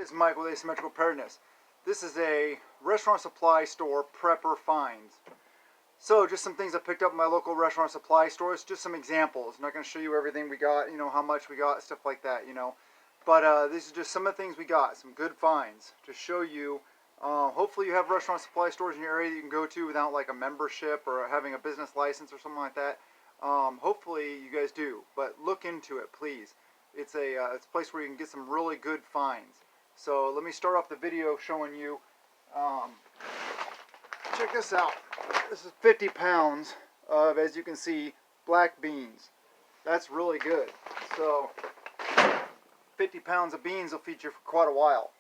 It's Mike with Asymmetrical Preparedness. This is a restaurant supply store prepper finds. So just some things I picked up in my local restaurant supply stores, just some examples. I'm not going to show you everything we got, how much we got, stuff like that, But these are just some of the things we got, some good finds to show you. Hopefully you have restaurant supply stores in your area that you can go to without like a membership or having a business license or something like that. Hopefully you guys do, but look into it, please. It's a place where you can get some really good finds. So let me start off the video showing you. Check this out. This is 50 pounds of, as you can see, black beans. That's really good. So 50 pounds of beans will feed you for quite a while.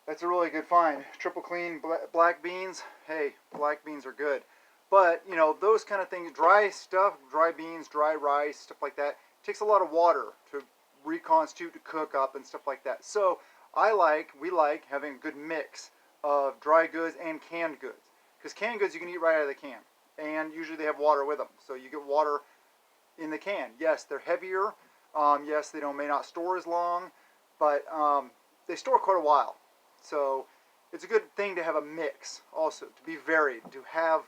That's a really good find. Triple clean black beans. Hey, black beans are good. But, those kind of things, dry stuff, dry beans, dry rice, stuff like that, takes a lot of water to reconstitute, to cook up and stuff like that. So we like having a good mix of dry goods and canned goods. Because canned goods you can eat right out of the can. And usually they have water with them. So you get water in the can. Yes, they're heavier. Yes, they may not store as long. But they store quite a while. So it's a good thing to have a mix also, to be varied, to have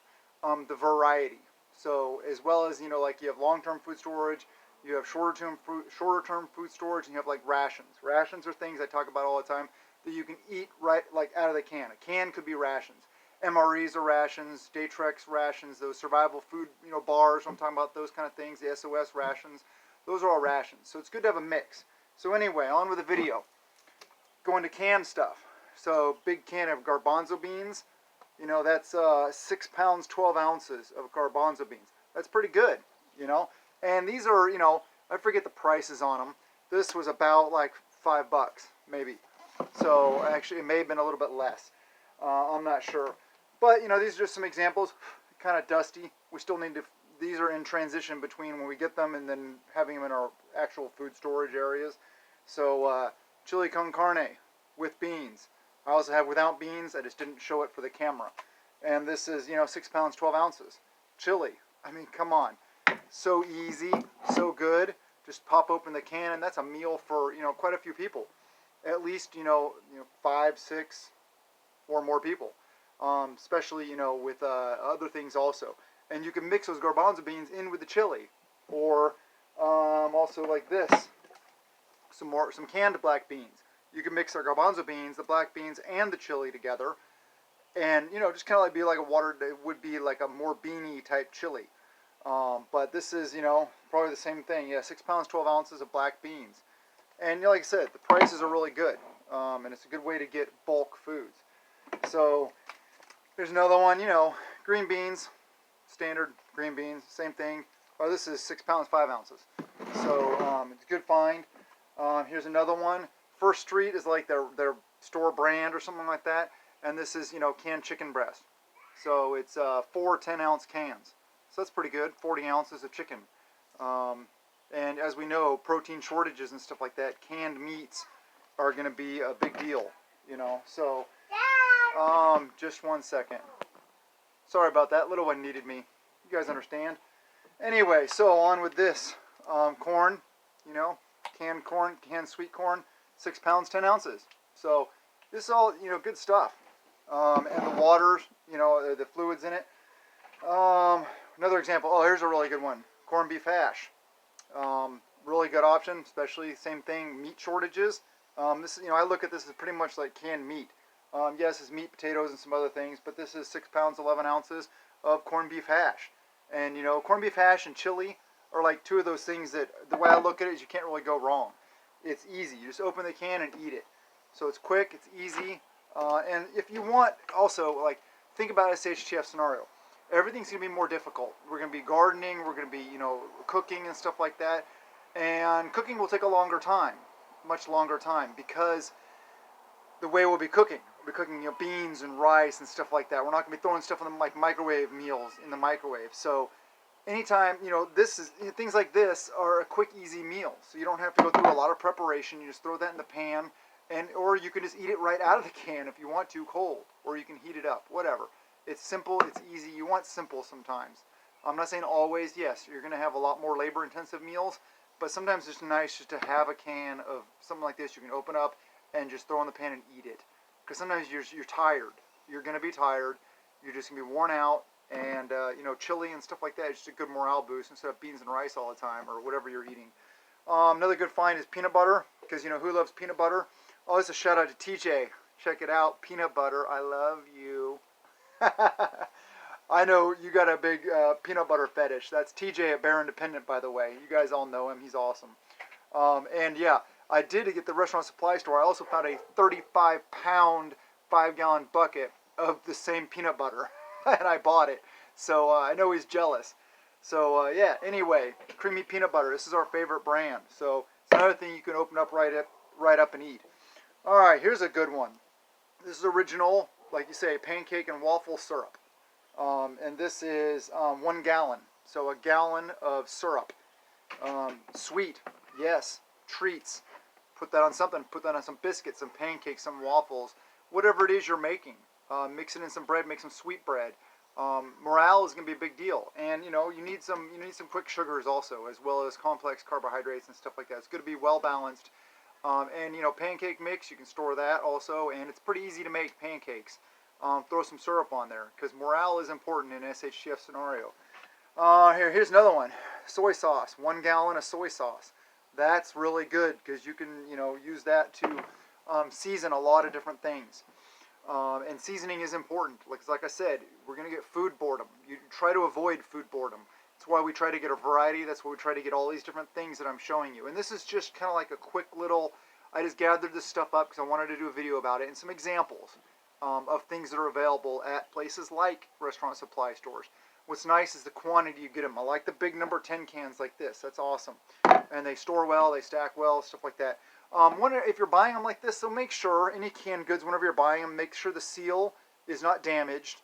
the variety. So as well as, like you have long-term food storage, you have shorter-term food storage, and you have like rations. Rations are things I talk about all the time that you can eat right like out of the can. A can could be rations. MREs are rations, Daytrex rations, those survival food, bars, I'm talking about those kind of things, the SOS rations. Those are all rations. So it's good to have a mix. So anyway, on with the video. Going to canned stuff. So big can of garbanzo beans. That's 6 pounds, 12 ounces of garbanzo beans. That's pretty good, And these are, I forget the prices on them. This was about like $5, maybe. So actually, it may have been a little bit less. I'm not sure. But, these are just some examples. Kind of dusty. We still need to, these are in transition between when we get them and then having them in our actual food storage areas. So, chili con carne with beans. I also have without beans. I just didn't show it for the camera. And this is, 6 pounds, 12 ounces. Chili. I mean, come on. So easy, so good. Just pop open the can, and that's a meal for, quite a few people. At least, 5, 6, or more people. Especially, with other things also. And you can mix those garbanzo beans in with the chili. Or also like this. Some canned black beans. You can mix our garbanzo beans, the black beans, and the chili together. And, just kind of like be like a water, it would be like a more beany type chili. But this is, probably the same thing. Yeah, 6 pounds, 12 ounces of black beans. And like I said, the prices are really good. And it's a good way to get bulk foods. So, here's another one, green beans. Standard green beans, same thing. Oh, this is 6 pounds, 5 ounces. So, it's a good find. Here's another one. First Street is like their store brand or something like that. And this is, canned chicken breast. So it's 4 10-ounce cans. So that's pretty good, 40 ounces of chicken. And as we know, protein shortages and stuff like that, canned meats are going to be a big deal, So, just one second. Sorry about that, little one needed me. You guys understand. Anyway, so on with this. Corn, canned corn, canned sweet corn, 6 pounds, 10 ounces. So this is all, good stuff. And the waters, the fluids in it. Another example. Oh, here's a really good one. Corned beef hash. Really good option, especially same thing, meat shortages. This is, I look at this as pretty much like canned meat. Yes, it's meat, potatoes, and some other things, but this is 6 pounds, 11 ounces of corned beef hash. And, corned beef hash and chili are like two of those things that, the way I look at it is you can't really go wrong. It's easy. You just open the can and eat it. So it's quick, it's easy. And if you want, also, like, think about a SHTF scenario. Everything's going to be more difficult. We're going to be gardening, we're going to be, cooking and stuff like that. And cooking will take a longer time, much longer time, because the way we'll be cooking. We'll be cooking, beans and rice and stuff like that. We're not going to be throwing stuff in the microwave meals in the microwave. So anytime, things like this are a quick, easy meal. So you don't have to go through a lot of preparation. You just throw that in the pan. Or you can just eat it right out of the can if you want to, cold. Or you can heat it up, whatever. It's simple, it's easy. You want simple sometimes. I'm not saying always, yes, you're going to have a lot more labor-intensive meals, but sometimes it's nice just to have a can of something like this you can open up and just throw in the pan and eat it. Because sometimes you're tired. You're going to be tired. You're just going to be worn out. And, you know, chili and stuff like that is just a good morale boost instead of beans and rice all the time or whatever you're eating. Another good find is peanut butter, because, you know, who loves peanut butter? Oh, this is a shout out to TJ. Check it out. Peanut butter. I love you. I know you got a big peanut butter fetish. That's TJ at Bear Independent, by the way. You guys all know him. He's awesome. And yeah, I did get the restaurant supply store. I also found a 35-pound, 5-gallon bucket of the same peanut butter, and I bought it. So I know he's jealous. So yeah, anyway, creamy peanut butter. This is our favorite brand. So it's another thing you can open up right up and eat. All right, here's a good one. This is original, like you say, pancake and waffle syrup. And this is 1 gallon. So a gallon of syrup. Sweet, yes. Treats. Put that on something. Put that on some biscuits, some pancakes, some waffles. Whatever it is you're making. Mix it in some bread. Make some sweet bread. Morale is going to be a big deal. And, you know, you need some quick sugars also, as well as complex carbohydrates and stuff like that. It's going to be well balanced. And, you know, pancake mix, you can store that also. And it's pretty easy to make pancakes. Throw some syrup on there, because morale is important in an SHTF scenario. Here's another one. Soy sauce. 1 gallon of soy sauce. That's really good, because you can, you know, use that to season a lot of different things. And seasoning is important. Like I said, we're going to get food boredom. You try to avoid food boredom. That's why we try to get a variety. That's why we try to get all these different things that I'm showing you. And this is just kind of like a quick little, I just gathered this stuff up because I wanted to do a video about it, and some examples of things that are available at places like restaurant supply stores. What's nice is the quantity you get them. I like the big number 10 cans like this. That's awesome. And they store well, they stack well, stuff like that. If you're buying them like this, so make sure, any canned goods, whenever you're buying them, make sure the seal is not damaged.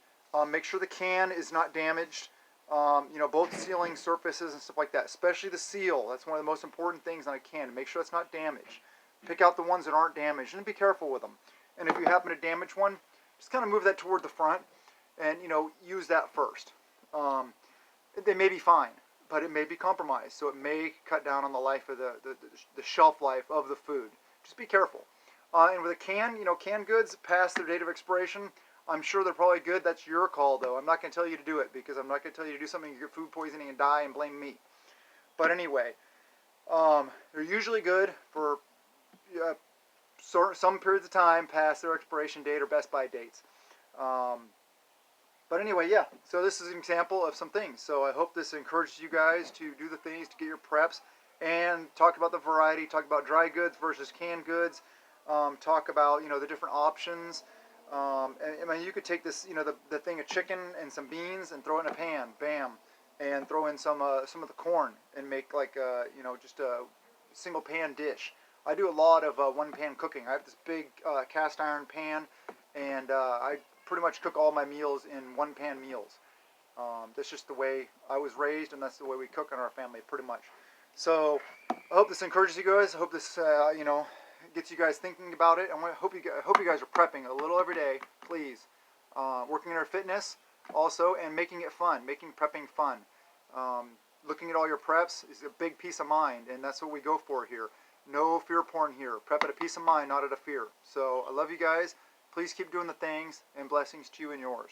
Make sure the can is not damaged. You know, both sealing surfaces and stuff like that, especially the seal. That's one of the most important things on a can. Make sure it's not damaged. Pick out the ones that aren't damaged and be careful with them. And if you happen to damage one, just kind of move that toward the front and, you know, use that first. They may be fine, but it may be compromised, so it may cut down on the life of the shelf life of the food. Just be careful. And with a can, you know, canned goods past their date of expiration, I'm sure they're probably good. That's your call, though. I'm not going to tell you to do it, because I'm not going to tell you to do something, you get food poisoning and die and blame me. But anyway, they're usually good for some periods of time past their expiration date or best by dates. But anyway, yeah, so this is an example of some things. So I hope this encourages you guys to do the things to get your preps, and talk about the variety, talk about dry goods versus canned goods, talk about, you know, the different options. And I mean, you could take this, you know, the thing of chicken and some beans and throw it in a pan, bam, and throw in some of the corn and make like you know, just a single pan dish. I do a lot of one pan cooking. I have this big cast iron pan, and I pretty much cook all my meals in one pan meals. That's just the way I was raised, and that's the way we cook in our family, pretty much. So I hope this encourages you guys. I hope this you know, gets you guys thinking about it. I hope you guys are prepping a little every day, please. Working on our fitness also, and making it fun, making prepping fun. Looking at all your preps is a big peace of mind, and that's what we go for here. No fear porn here. Prep at a peace of mind, not at a fear. So I love you guys. Please keep doing the things, and blessings to you and yours.